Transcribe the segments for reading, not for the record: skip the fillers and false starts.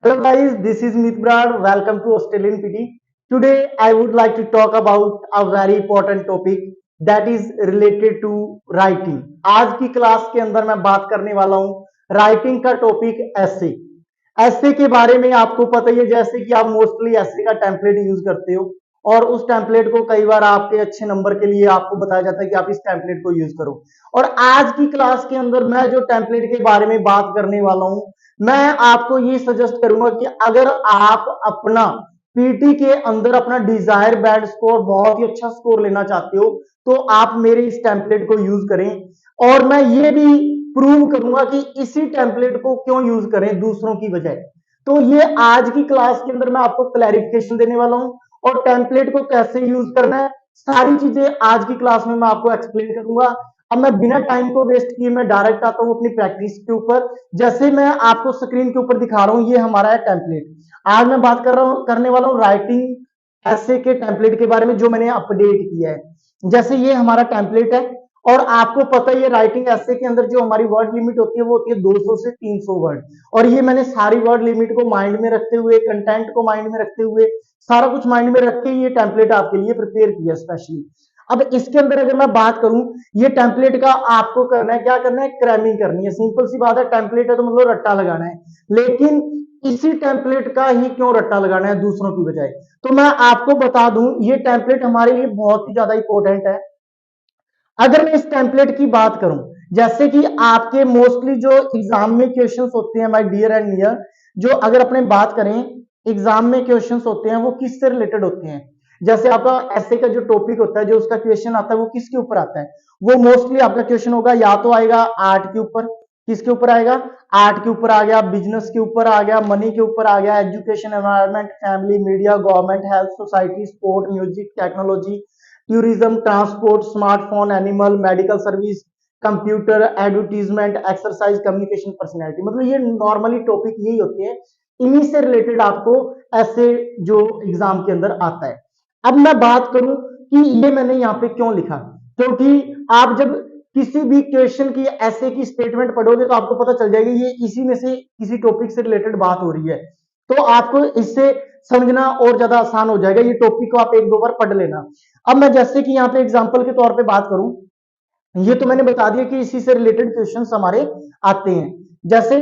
Hello guys, this is Meet Brad. Welcome to Australian PT. Today I would like to talk about a very important topic that is related to writing. आज की class के अंदर मैं बात करने वाला हूँ राइटिंग का टॉपिक ऐसे। ऐसे के बारे में आपको पता ही है जैसे कि आप मोस्टली ऐसे का टेम्पलेट यूज करते हो और उस टेम्पलेट को कई बार आपके अच्छे नंबर के लिए आपको बताया जाता है कि आप इस टेम्पलेट को यूज करो। और आज की क्लास के अंदर मैं जो टेम्पलेट के बारे में बात करने वाला हूँ मैं आपको ये सजेस्ट करूंगा कि अगर आप अपना पीटी के अंदर अपना डिजायर बैड स्कोर बहुत ही अच्छा स्कोर लेना चाहते हो तो आप मेरे इस टेम्पलेट को यूज करें। और मैं ये भी प्रूव करूंगा कि इसी टेम्पलेट को क्यों यूज करें दूसरों की बजाय। तो ये आज की क्लास के अंदर मैं आपको क्लैरिफिकेशन देने वाला हूं और टेम्पलेट को कैसे यूज करना है सारी चीजें आज की क्लास में मैं आपको एक्सप्लेन करूंगा। अब मैं बिना टाइम को वेस्ट किए मैं डायरेक्ट आता हूं अपनी प्रैक्टिस के ऊपर। जैसे मैं आपको स्क्रीन के ऊपर दिखा रहा हूं ये हमारा है टेम्पलेट। आज मैं बात कर रहा हूं करने वाला हूं राइटिंग ऐसे के टेम्पलेट के बारे में जो मैंने अपडेट किया है। जैसे ये हमारा टेम्पलेट है और आपको पता ही है राइटिंग ऐसे के अंदर जो हमारी वर्ड लिमिट होती है वो होती है 200 से 300 वर्ड। और ये मैंने सारी वर्ड लिमिट को माइंड में रखते हुए कंटेंट को माइंड में रखते हुए सारा कुछ माइंड में रख के ये टेम्पलेट आपके लिए प्रिपेयर किया स्पेशली। अब इसके अंदर अगर मैं बात करूं ये टेम्पलेट का आपको करना है क्या करना है क्रैमिंग करनी है। सिंपल सी बात है टेम्पलेट है तो मतलब रट्टा लगाना है। लेकिन इसी टेम्पलेट का ही क्यों रट्टा लगाना है दूसरों की बजाय। तो मैं आपको बता दूं ये टेम्पलेट हमारे लिए बहुत ही ज्यादा इंपॉर्टेंट है। अगर मैं इस टेम्पलेट की बात करूं जैसे कि आपके मोस्टली जो एग्जाम में क्वेश्चंस होते हैं माय डियर एंड नियर जो अगर अपने बात करें एग्जाम में क्वेश्चंस होते हैं वो किससे रिलेटेड होते हैं। जैसे आपका ऐसे का जो टॉपिक होता है जो उसका क्वेश्चन आता है वो किसके ऊपर आता है। वो मोस्टली आपका क्वेश्चन होगा या तो आएगा आर्ट के ऊपर। किसके ऊपर आएगा आर्ट के ऊपर आ गया बिजनेस के ऊपर आ गया मनी के ऊपर आ गया education environment family media government health society sport music technology tourism transport smartphone animal medical service computer advertisement exercise communication personality मतलब ये नॉर्मली टॉपिक यही होते हैं। इन्हीं से रिलेटेड आपको ऐसे जो एग्जाम के अंदर आता है। अब मैं बात करूं कि ये मैंने यहाँ पे क्यों लिखा क्योंकि आप जब किसी भी क्वेश्चन की ऐसे की स्टेटमेंट पढ़ोगे तो आपको पता चल जाएगा ये इसी में से किसी टॉपिक से रिलेटेड बात हो रही है। तो आपको इससे समझना और ज्यादा आसान हो जाएगा। ये टॉपिक को आप एक दो बार पढ़ लेना। अब मैं जैसे कि यहाँ पे एग्जांपल के तौर पे बात करूं ये तो मैंने बता दिया कि इसी से रिलेटेड क्वेश्चंस हमारे आते हैं। जैसे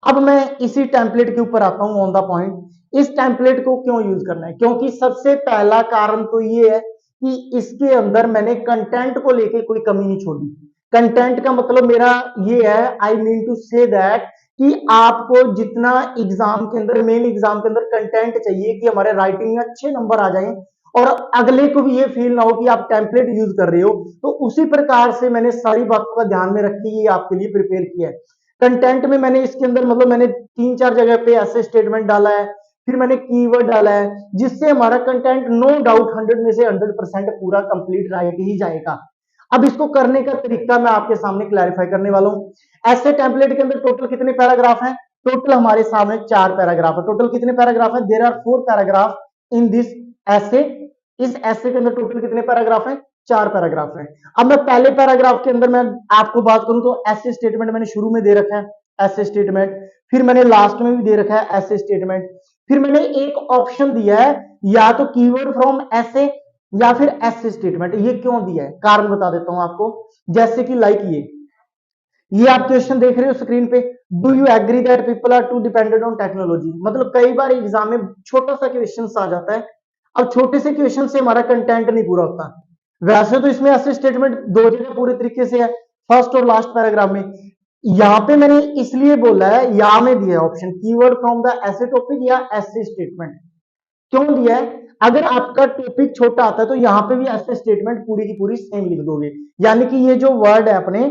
अब मैं इसी टेम्पलेट के ऊपर आता हूं ऑन द पॉइंट। इस टेम्पलेट को क्यों यूज करना है क्योंकि सबसे पहला कारण तो ये है कि इसके अंदर मैंने कंटेंट को लेके कोई कमी नहीं छोड़ी। कंटेंट का मतलब मेरा ये है I mean to say that कि आपको जितना एग्जाम के अंदर मेन एग्जाम के अंदर कंटेंट चाहिए कि हमारे राइटिंग में अच्छे नंबर आ जाएं और अगले को भी ये फील ना हो कि आप टेम्पलेट यूज कर रहे हो। तो उसी प्रकार से मैंने सारी बातों का ध्यान में रख के ये आपके लिए प्रिपेयर किया है। कंटेंट में मैंने इसके अंदर मतलब मैंने तीन चार जगह पे ऐसे स्टेटमेंट डाला है फिर मैंने कीवर्ड डाला है जिससे हमारा कंटेंट नो डाउट 100 में से 100% पूरा कंप्लीट राइट ही जाएगा। अब इसको करने का तरीका मैं आपके सामने क्लैरिफाई करने वाला हूँ। ऐसे टेम्पलेट के अंदर टोटल कितने पैराग्राफ हैं। टोटल हमारे सामने 4 पैराग्राफ है। टोटल कितने पैराग्राफ है there are 4 paragraph in this essay. इस ऐसे के अंदर टोटल कितने पैराग्राफ हैं 4 पैराग्राफ हैं। अब मैं पहले पैराग्राफ के अंदर मैं आपको बात करूं तो ऐसे स्टेटमेंट मैंने शुरू में दे रखा है ऐसे स्टेटमेंट फिर मैंने लास्ट में भी दे रखा है ऐसे स्टेटमेंट फिर मैंने एक ऑप्शन दिया है या तो कीवर्ड फ्रॉम ऐसे या फिर ऐसे स्टेटमेंट। ये क्यों दिया है कारण बता देता हूं आपको। जैसे कि लाइक ये आप क्वेश्चन देख रहे हो स्क्रीन पे do you agree that people are too dependent on technology मतलब कई बार एग्जाम में छोटा सा क्वेश्चन आ जाता है। अब छोटे से क्वेश्चन से हमारा कंटेंट नहीं पूरा होता। वैसे तो इसमें ऐसे स्टेटमेंट दो जगह पूरे तरीके से है फर्स्ट और लास्ट पैराग्राफ में। यहां पे मैंने इसलिए बोला है या में दिया ऑप्शन कीवर्ड फ्रॉम द ऐसे टॉपिक या ऐसे स्टेटमेंट। क्यों दिया है अगर आपका टॉपिक छोटा आता है तो यहाँ पे भी ऐसे स्टेटमेंट पूरी की पूरी सेम लिख दोगे। यानी कि ये जो वर्ड है अपने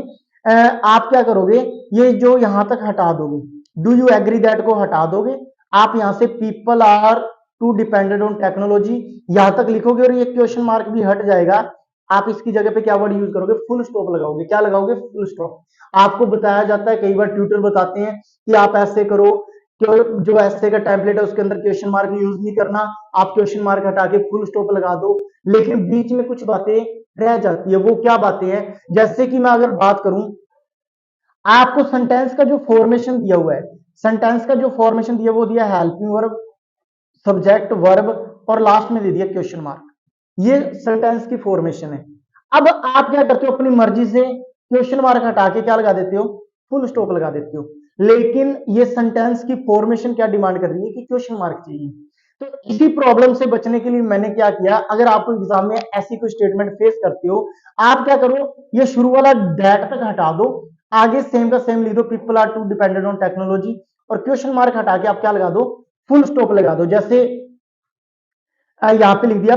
आप क्या करोगे ये जो यहां तक हटा दोगे डू यू एग्री दैट को हटा दोगे। आप यहां से people are too dependent on technology यहां तक लिखोगे और ये क्वेश्चन मार्क भी हट जाएगा। आप इसकी जगह पे क्या वर्ड यूज करोगे फुल स्टॉप लगाओगे। क्या लगाओगे फुल स्टॉप। आपको बताया जाता है कई बार ट्यूटर बताते हैं कि आप ऐसे करो जो ऐसे का टेम्पलेट है उसके अंदर क्वेश्चन मार्क यूज नहीं करना। आप क्वेश्चन मार्क हटा के फुल स्टॉप लगा दो। लेकिन बीच में कुछ बातें रह जाती है वो क्या बातें हैं जैसे कि मैं अगर बात करूं आपको सेंटेंस का जो फॉर्मेशन दिया हुआ है सेंटेंस का जो फॉर्मेशन दिया वो दिया हेल्पिंग वर्ब, सब्जेक्ट, वर्ब और लास्ट में दे दिया क्वेश्चन मार्क। ये सेंटेंस की फॉर्मेशन है। अब आप क्या करते हो, अपनी मर्जी से क्वेश्चन मार्क हटा के क्या लगा देते हो, फुल स्टॉप लगा देते हो। लेकिन ये सेंटेंस की फॉर्मेशन क्या डिमांड कर रही है कि क्वेश्चन मार्क चाहिए। तो इसी प्रॉब्लम से बचने के लिए मैंने क्या किया, अगर आपको एग्जाम में ऐसी कोई स्टेटमेंट फेस करते हो, आप क्या करो, ये शुरू वाला दैट तक हटा दो, आगे सेम का सेम लिख दो, people are too dependent on technology, और क्वेश्चन मार्क हटा के आप क्या लगा दो, फुल स्टॉप लगा दो। जैसे यहाँ पे लिख दिया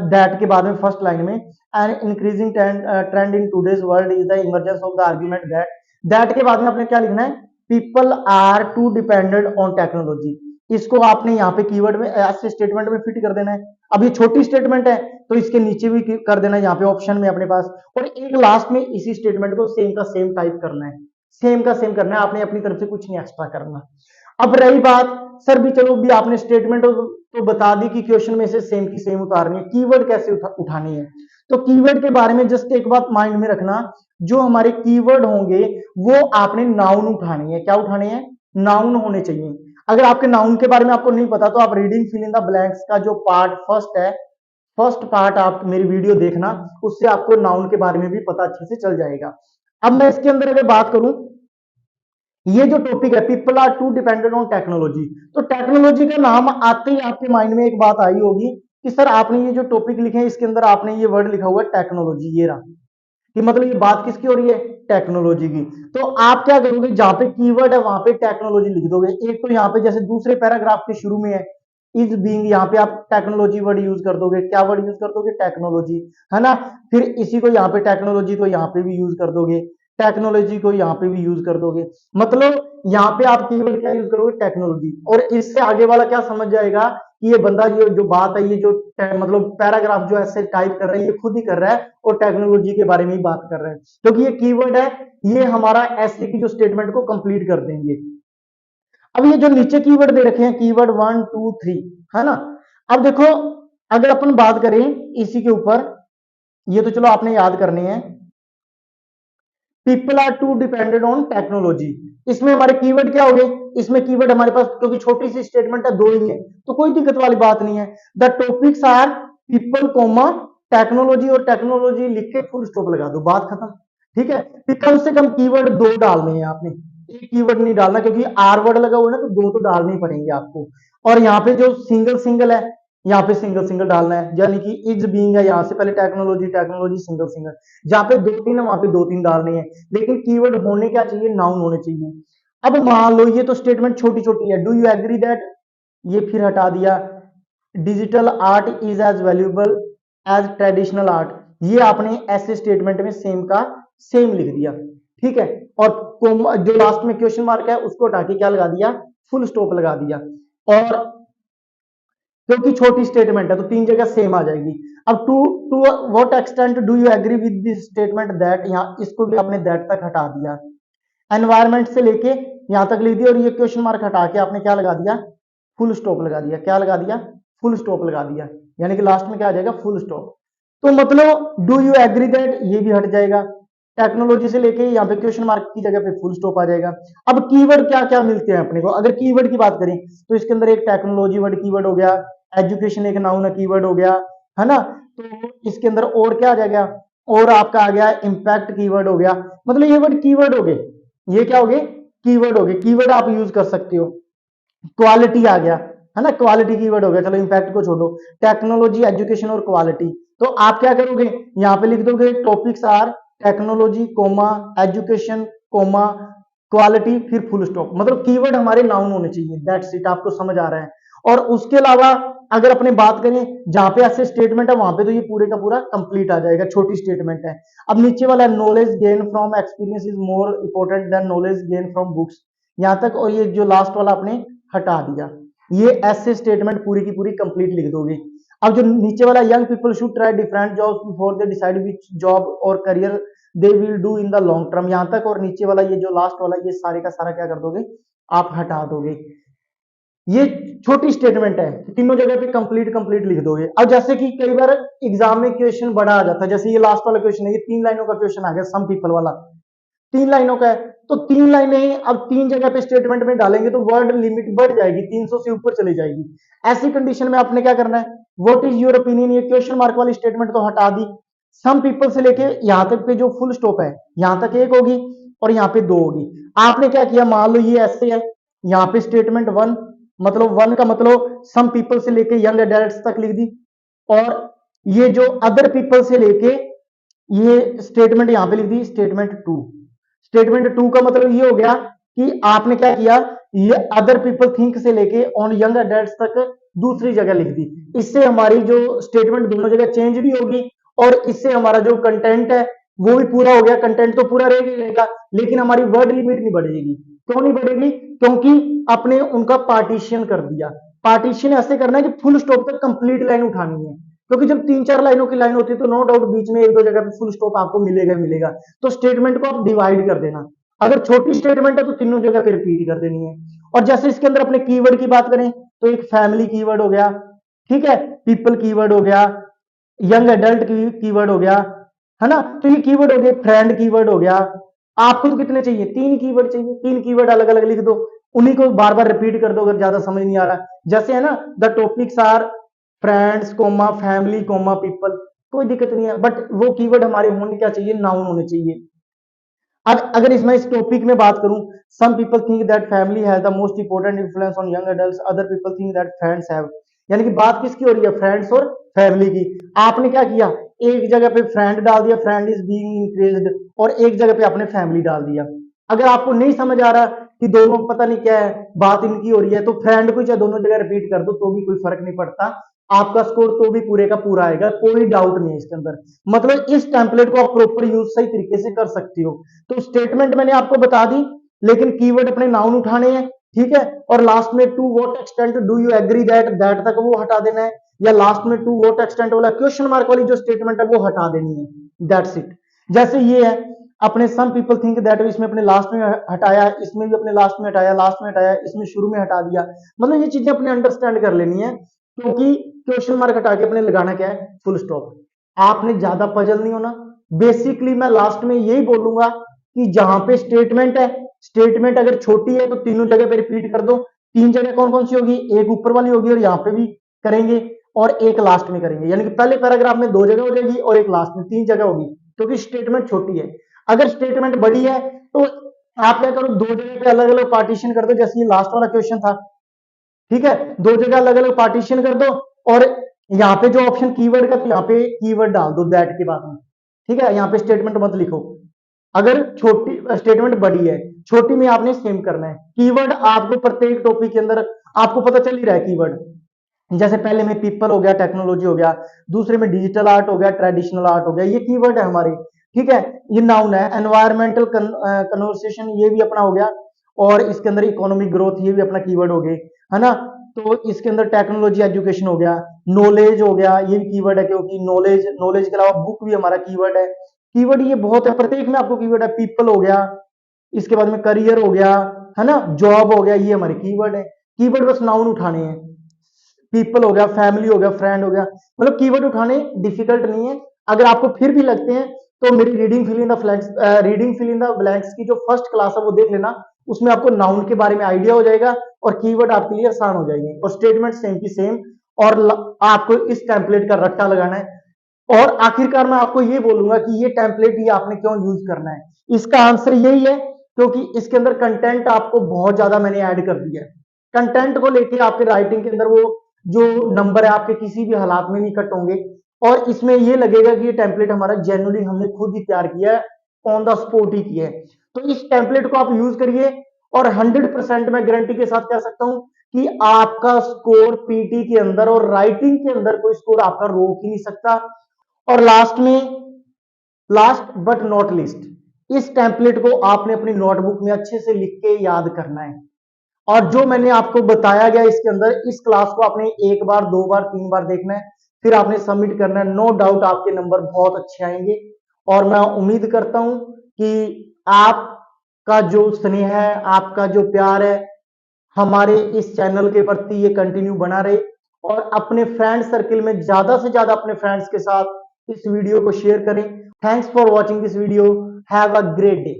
दैट के बाद में फर्स्ट लाइन में, an increasing trend in today's world is the emergence of the argument that, that के बाद में आपने क्या लिखना है, people are too dependent on technology. इसको आपने यहाँ पे कीवर्ड में ऐसे स्टेटमेंट में फिट कर देना है। अब ये छोटी स्टेटमेंट है तो इसके नीचे भी कर देना है यहाँ पे ऑप्शन में अपने पास, और एक लास्ट में इसी स्टेटमेंट को सेम का सेम टाइप करना है, सेम का सेम करना है, आपने अपनी तरफ से कुछ नहीं एक्स्ट्रा करना। अब रही बात, सर भी चलो भी आपने स्टेटमेंट तो बता दी कि क्वेश्चन में से सेम की सेम उतारनी है, कीवर्ड कैसे उठानी है। तो कीवर्ड के बारे में जस्ट एक बात माइंड में रखना, जो हमारे कीवर्ड होंगे वो आपने नाउन उठानी है। क्या उठाने हैं, नाउन होने चाहिए। अगर आपके नाउन के बारे में आपको नहीं पता तो आप reading fill in the blanks का जो पार्ट फर्स्ट है, फर्स्ट पार्ट आप मेरी वीडियो देखना, उससे आपको नाउन के बारे में भी पता अच्छे से चल जाएगा। अब मैं इसके अंदर अगर बात करूं, ये जो टॉपिक है people are too dependent on technology, तो टेक्नोलॉजी का नाम आते ही आपके माइंड में एक बात आई होगी कि सर आपने ये जो टॉपिक लिखे हैं इसके अंदर आपने ये वर्ड लिखा हुआ है टेक्नोलॉजी, ये रहा कि मतलब ये बात किसकी हो रही है, टेक्नोलॉजी की। तो आप क्या करोगे, जहां पे कीवर्ड है वहां पे टेक्नोलॉजी लिख दोगे। एक तो यहाँ पे जैसे दूसरे पैराग्राफ के शुरू में है इज बीइंग, यहाँ पे आप टेक्नोलॉजी वर्ड यूज कर दोगे। क्या वर्ड यूज कर दोगे, टेक्नोलॉजी, है ना। फिर इसी को यहाँ पे टेक्नोलॉजी को यहाँ पे भी यूज कर दोगे, टेक्नोलॉजी को यहाँ पे भी यूज कर दोगे। मतलब यहाँ पे आप कीवर्ड क्या यूज करोगे, टेक्नोलॉजी। और इससे आगे वाला क्या समझ जाएगा कि ये बंदा ये जो बात है, ये जो मतलब पैराग्राफ जो ऐसे टाइप कर रहा है ये खुद ही कर रहा है और टेक्नोलॉजी के बारे में ही बात कर रहा है, क्योंकि ये कीवर्ड है, ये हमारा ऐसे की जो स्टेटमेंट को कंप्लीट कर देंगे। अब ये जो नीचे कीवर्ड दे रखे हैं, कीवर्ड 1 2 3, है ना। अब देखो, अगर अपन बात करें इसी के ऊपर, ये तो चलो आपने याद करने हैं, people are too dependent on technology. इसमें हमारे कीवर्ड क्या हो गए, इसमें कीवर्ड हमारे पास, क्योंकि छोटी सी स्टेटमेंट है, दो ही है, तो कोई दिक्कत वाली बात नहीं है। The topics are people comma technology, और टेक्नोलॉजी लिख के फुल स्टॉप लगा दो, बात खत्म। ठीक है, फिर कम से कम कीवर्ड दो डालने हैं आपने, एक कीवर्ड नहीं डालना, क्योंकि आर वर्ड लगा हुआ है ना, तो दो तो डालने ही पड़ेंगे आपको। और यहाँ पे जो सिंगल सिंगल है, यहाँ पे सिंगल सिंगल डालना है, यानी कि इज बीइंग है, यहाँ से पहले टेक्नोलॉजी टेक्नोलॉजी सिंगल सिंगल, जहां पे दो तीन है वहां पे दो तीन डालने हैं। लेकिन कीवर्ड होने क्या चाहिए, नाउन होने चाहिए। अब मान लो ये तो स्टेटमेंट छोटी छोटी है, डू यू एग्री दैट, ये फिर हटा दिया, digital art is as valuable as traditional art, ये आपने ऐसे स्टेटमेंट में सेम का सेम लिख दिया। ठीक है, और जो लास्ट में क्वेश्चन मार्क है उसको हटा के क्या लगा दिया, फुल स्टॉप लगा दिया। और क्योंकि छोटी स्टेटमेंट है तो तीन जगह सेम आ जाएगी। अब to to what extent do you agree with this statement that, यहाँ इसको भी आपने दैट तक हटा दिया, एनवायरमेंट से लेके यहां तक लिख दिया, और ये क्वेश्चन मार्क हटा के आपने क्या लगा दिया, फुल स्टॉप लगा दिया। क्या लगा दिया, फुल स्टॉप लगा दिया, यानी कि लास्ट में क्या आ जाएगा, फुल स्टॉप। तो मतलब डू यू एग्री दैट ये भी हट जाएगा, टेक्नोलॉजी से लेके यहाँ पे क्वेश्चन मार्क की जगह पे फुल स्टॉप आ जाएगा। अब कीवर्ड क्या क्या मिलते हैं अपने को, अगर कीवर्ड की बात करें तो इसके अंदर एक टेक्नोलॉजी वर्ड कीवर्ड हो गया, एजुकेशन एक नाउन कीवर्ड हो गया, है ना। तो इसके अंदर और क्या आ जाएगा, और आपका आ गया इम्पैक्ट कीवर्ड हो गया। मतलब ये वर्ड कीवर्ड हो गए, ये क्या हो गए, कीवर्ड हो गए, कीवर्ड आप यूज कर सकते हो। क्वालिटी आ गया, है ना, क्वालिटी कीवर्ड हो गया, चलो इम्पैक्ट को छोड़ो, टेक्नोलॉजी एजुकेशन और क्वालिटी। तो आप क्या करोगे, यहाँ पे लिख दोगे topics are technology comma education comma quality, फिर फुल स्टॉप। मतलब कीवर्ड हमारे नाउन होने चाहिए, दैट्स इट, आपको समझ आ रहा है। और उसके अलावा अगर अपने बात करें जहां पे ऐसे स्टेटमेंट है वहां पे तो ये पूरे का पूरा कंप्लीट आ जाएगा, छोटी स्टेटमेंट है। अब नीचे वाला knowledge gain from experience is more important than knowledge gain from books, यहां तक। और ये जो लास्ट वाला आपने हटा दिया, ये ऐसे स्टेटमेंट पूरी की पूरी कंप्लीट लिख दोगे। अब जो नीचे वाला young people should try different jobs before they decide which job और career they will do in the long term, यहां तक। और नीचे वाला ये जो लास्ट वाला, ये सारे का सारा क्या कर दोगे, आप हटा दोगे। ये छोटी स्टेटमेंट है, तीनों जगह पे कंप्लीट कंप्लीट लिख दोगे। अब जैसे कि कई बार एग्जाम में क्वेश्चन बड़ा आ जाता है, जैसे ये लास्ट वाला क्वेश्चन है, ये 3 लाइनों का क्वेश्चन आ गया, सम पीपल वाला 3 लाइनों का है, तो 3 लाइनें अब 3 जगह पे स्टेटमेंट में डालेंगे तो वर्ड लिमिट बढ़ जाएगी, 300 से ऊपर चली जाएगी। ऐसी कंडीशन में आपने क्या करना है, व्हाट इज योर ओपिनियन, ये क्वेश्चन मार्क वाली स्टेटमेंट तो हटा दी। सम पीपल से लेके यहां तक पे जो फुल स्टॉप है, यहां तक एक होगी और यहाँ पे 2 होगी। आपने क्या किया, मान लो ये ऐसे है, यहाँ पे स्टेटमेंट 1, मतलब 1 का मतलब सम पीपल से लेके यंग एडल्ट्स तक लिख दी, और ये जो अदर पीपल से लेके ये स्टेटमेंट यहां पे लिख दी स्टेटमेंट 2। स्टेटमेंट 2 का मतलब ये हो गया कि आपने क्या किया, ये अदर पीपल थिंक से लेके ऑन यंग एडल्ट्स तक दूसरी जगह लिख दी। इससे हमारी जो स्टेटमेंट दोनों जगह चेंज भी होगी और इससे हमारा जो कंटेंट है वो भी पूरा हो गया, कंटेंट तो पूरा रहेगा लेकिन हमारी वर्ड लिमिट नहीं बढ़ेगी। क्यों नहीं बढ़ेगी, क्योंकि आपने उनका पार्टीशन कर दिया। पार्टीशन ऐसे करना है कि फुल स्टॉप तक कंप्लीट लाइन उठानी है, क्योंकि जब 3-4 लाइनों की लाइन होती है तो नो डाउट बीच में 1-2 जगह पे फुल स्टॉप आपको मिलेगा। तो स्टेटमेंट को आप डिवाइड कर देना, अगर छोटी स्टेटमेंट है तो तीनों जगह पे रिपीट कर देनी है। और जैसे इसके अंदर अपने कीवर्ड की बात करें तो एक फैमिली कीवर्ड हो गया, ठीक है, पीपल कीवर्ड हो गया, यंग एडल्ट कीवर्ड हो गया, है ना, तो ये कीवर्ड हो गए, फ्रेंड कीवर्ड हो गया। आपको तो कितने चाहिए, 3 कीवर्ड चाहिए, 3 कीवर्ड अलग अलग लिख दो, उन्हीं को बार बार रिपीट कर दो अगर ज्यादा समझ नहीं आ रहा। जैसे है ना, the topics are friends comma family comma people, कोई दिक्कत नहीं है, बट वो कीवर्ड हमारे होने क्या चाहिए, नाउन होने चाहिए। अगर इसमें इस टॉपिक में बात करूं, some people think that family has the most important influence on young adults, other people think that friends have, यानी कि बात किसकी हो रही है, फ्रेंड्स और फैमिली की। आपने क्या किया, एक जगह पे फ्रेंड डाल दिया, फ्रेंड इज बीइंग इंक्रीज्ड, और एक जगह पे आपने फैमिली डाल दिया। अगर आपको नहीं समझ आ रहा कि दोनों पता नहीं क्या है बात इनकी हो रही है, तो फ्रेंड को चाहे दोनों जगह रिपीट कर दो तो भी कोई फर्क नहीं पड़ता, आपका स्कोर तो भी पूरे का पूरा आएगा, कोई डाउट नहीं है इसके अंदर। मतलब इस टेम्पलेट को आप प्रॉपर यूज सही तरीके से कर सकते हो। तो स्टेटमेंट मैंने आपको बता दी, लेकिन कीवर्ड अपने नाउन उठाने हैं, ठीक है, और लास्ट में to what extent do you agree that तक वो हटा देना है, या लास्ट में टू व्हाट एक्सटेंट वाला क्वेश्चन मार्क वाली जो स्टेटमेंट है वो हटा देनी है, दैट्स इट। जैसे ये है अपने सम पीपल थिंक दैट, इसमें अपने लास्ट में हटाया, इसमें भी अपने लास्ट में हटाया, लास्ट में हटाया, इसमें शुरू में हटा दिया। मतलब ये चीजें अपने अंडरस्टैंड कर लेनी है, क्योंकि क्वेश्चन मार्क हटा के अपने लगाना क्या है, फुल स्टॉप। आपने ज्यादा पजल नहीं होना। बेसिकली मैं लास्ट में यही बोलूंगा कि जहां पे स्टेटमेंट है, स्टेटमेंट अगर छोटी है तो तीनों जगह पे रिपीट कर दो। 3 जगह कौन कौन सी होगी, एक ऊपर वाली होगी और यहाँ पे भी करेंगे, और एक लास्ट में करेंगे, यानी कि पहले पैराग्राफ में 2 जगह हो जाएगी और एक लास्ट में 3 जगह होगी, क्योंकि स्टेटमेंट छोटी है। अगर स्टेटमेंट बड़ी है तो आप क्या करो, 2 जगह पे अलग अलग पार्टीशन कर दो, जैसे ये लास्ट वाला क्वेश्चन था, ठीक है, 2 जगह अलग अलग पार्टीशन कर दो, और यहाँ पे जो ऑप्शन कीवर्ड का, तो यहाँ पे कीवर्ड डाल दो दैट के बाद में, ठीक है, यहाँ पे स्टेटमेंट मत लिखो। अगर छोटी स्टेटमेंट बड़ी है, छोटी में आपने सेम करना है। कीवर्ड आपको प्रत्येक टॉपिक के अंदर आपको पता चल ही रहा है कीवर्ड, जैसे पहले में पीपल हो गया, टेक्नोलॉजी हो गया, दूसरे में डिजिटल आर्ट हो गया, ट्रेडिशनल आर्ट हो गया, ये कीवर्ड है हमारे, ठीक है। ये नाउन है, एनवायरमेंटल कन्वर्सेशन ये भी अपना हो गया, और इसके अंदर इकोनॉमिक ग्रोथ ये भी अपना कीवर्ड हो गए, है ना। तो इसके अंदर टेक्नोलॉजी एजुकेशन हो गया, नॉलेज हो गया, ये भी कीवर्ड है, क्योंकि नॉलेज, नॉलेज के अलावा बुक भी हमारा कीवर्ड है। कीवर्ड ये बहुत है, प्रत्येक में आपको कीवर्ड है। पीपल हो गया, इसके बाद में करियर हो गया, है ना, जॉब हो गया, ये हमारे कीवर्ड है। कीवर्ड बस नाउन उठाने हैं, पीपल हो गया, फैमिली हो गया, फ्रेंड हो गया, मतलब कीवर्ड उठाने डिफिकल्ट नहीं है। अगर आपको फिर भी लगते हैं तो मेरी reading fill in the blanks, reading fill in the blanks की जो फर्स्ट क्लास है वो देख लेना, उसमें आपको नाउन के बारे में आइडिया हो जाएगा और कीवर्ड आपके लिए आसान हो जाएंगे, और स्टेटमेंट सेम की सेम, और आपको इस टेम्पलेट का रट्टा लगाना है। और आखिरकार मैं आपको ये बोलूंगा कि ये टेम्पलेट ही आपने क्यों यूज करना है, इसका आंसर यही है क्योंकि इसके अंदर कंटेंट आपको बहुत ज्यादा मैंने ऐड कर दिया है। कंटेंट को लेके आपके राइटिंग के अंदर वो जो नंबर है आपके किसी भी हालात में नहीं कट होंगे, और इसमें ये लगेगा कि ये टेम्पलेट हमारा जेन्युइनली हमने खुद ही तैयार किया है, ऑन द स्पॉट ही किया है। तो इस टेम्पलेट को आप यूज करिए, और 100% मैं गारंटी के साथ कह सकता हूं कि आपका स्कोर पीटी के अंदर और राइटिंग के अंदर कोई स्कोर आपका रोक ही नहीं सकता। और लास्ट में, लास्ट बट नॉट लीस्ट, इस टेम्पलेट को आपने अपनी नोटबुक में अच्छे से लिख के याद करना है, और जो मैंने आपको बताया गया इसके अंदर, इस क्लास को आपने 1 बार 2 बार 3 बार देखना है, फिर आपने सबमिट करना है। नो डाउट आपके नंबर बहुत अच्छे आएंगे, और मैं उम्मीद करता हूं कि आपका जो स्नेह है, आपका जो प्यार है हमारे इस चैनल के प्रति, ये कंटिन्यू बना रहे, और अपने फ्रेंड सर्किल में ज्यादा से ज्यादा अपने फ्रेंड्स के साथ इस वीडियो को शेयर करें। Thanks for watching this video, have a great day.